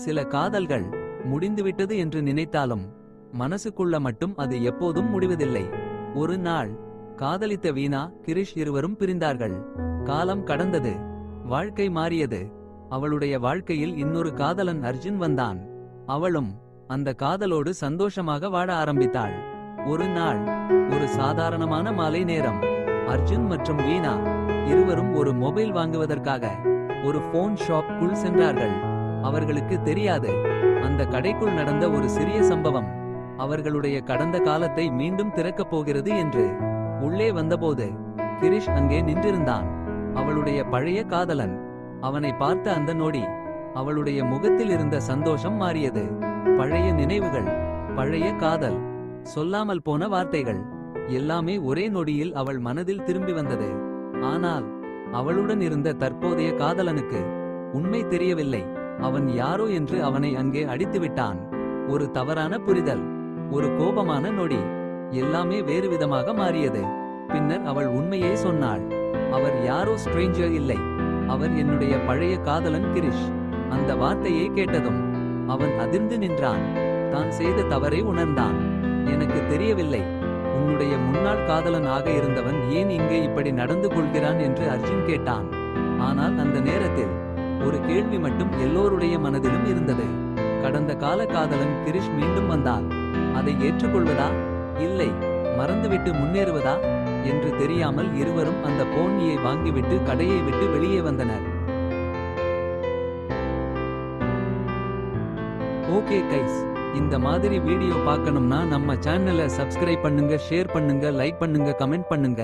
சில காதல்கள் முடிந்துவிட்டது என்று நினைத்தாலும் மனசுக்குள்ள மட்டும் அது எப்போதும் முடிவதில்லை. ஒரு நாள் காதலித்த வீணா கிரிஷ் இருவரும் பிரிந்தார்கள். காலம் கடந்தது. வாழ்க்கை மாறியது. அவளுடைய வாழ்க்கையில் இன்னொரு காதலன் அர்ஜுன் வந்தான். அவளும் அந்த காதலோடு சந்தோஷமாக வாழ ஆரம்பித்தாள். ஒரு நாள் ஒரு சாதாரணமான மாலை நேரம். அர்ஜுன் மற்றும் வீணா இருவரும் ஒரு மொபைல் வாங்குவதற்காக ஒரு போன் ஷாப்க்குள் சென்றார்கள். அவர்களுக்கு தெரியாது, அந்த கடைக்குள் நடந்த ஒரு சிறிய சம்பவம் அவர்களுடைய கடந்த காலத்தை மீண்டும் திறக்கப் போகிறது என்று. உள்ளே வந்தபோது கிரிஷ் அங்கே நின்றிருந்தான். அவளுடைய பழைய காதலன். அவனை பார்த்த அந்த நொடி அவளுடைய முகத்தில் இருந்த சந்தோஷம் மாறியது. பழைய நினைவுகள், பழைய காதல், சொல்லாமல் போன வார்த்தைகள் எல்லாமே ஒரே நொடியில் அவள் மனதில் திரும்பி வந்தது. ஆனால் அவளுடன் இருந்த தற்போதைய காதலனுக்கு உண்மை தெரியவில்லை. அவன் யாரோ என்று அவனை அங்கே அடித்துவிட்டான். ஒரு தவறான புரிதல், ஒரு கோபமான நொடி, எல்லாமே வேறு விதமாக மாறியது. பின்னர் அவள் உண்மையை சொன்னாள். அவர் யாரோ ஸ்ட்ரேஞ்சர் இல்லை, அவர் என்னுடைய பழைய காதலன் கிரிஷ். அந்த வார்த்தையை கேட்டதும் அவன் அதிர்ந்து நின்றான். தான் செய்த தவறை உணர்ந்தான். எனக்கு தெரியவில்லை, உன்னுடைய முன்னாள் காதலன் ஆக இருந்தவன் ஏன் இங்கே இப்படி நடந்து கொள்கிறான் என்று அர்ஜுன் கேட்டான். ஆனால் அந்த நேரத்தில் ஒரு கேள்வி மட்டும் எல்லோருடைய மனதிலும் இருந்தது. கடந்த கால காதலன் கிரிஷ் மீண்டும் வந்தால் அதை ஏற்றுக்கொள்வதா, இல்லை மறந்துவிட்டு முன்னேறுவதா என்று தெரியாமல் இருவரும் அந்த போனியை வாங்கிவிட்டு கடையை விட்டு வெளியே வந்தனர். ஓகே கைஸ், இந்த மாதிரி வீடியோ பார்க்கணும்னா நம்ம சேனலை சப்ஸ்கிரைப் பண்ணுங்க, ஷேர் பண்ணுங்க, லைக் பண்ணுங்க, கமெண்ட் பண்ணுங்க.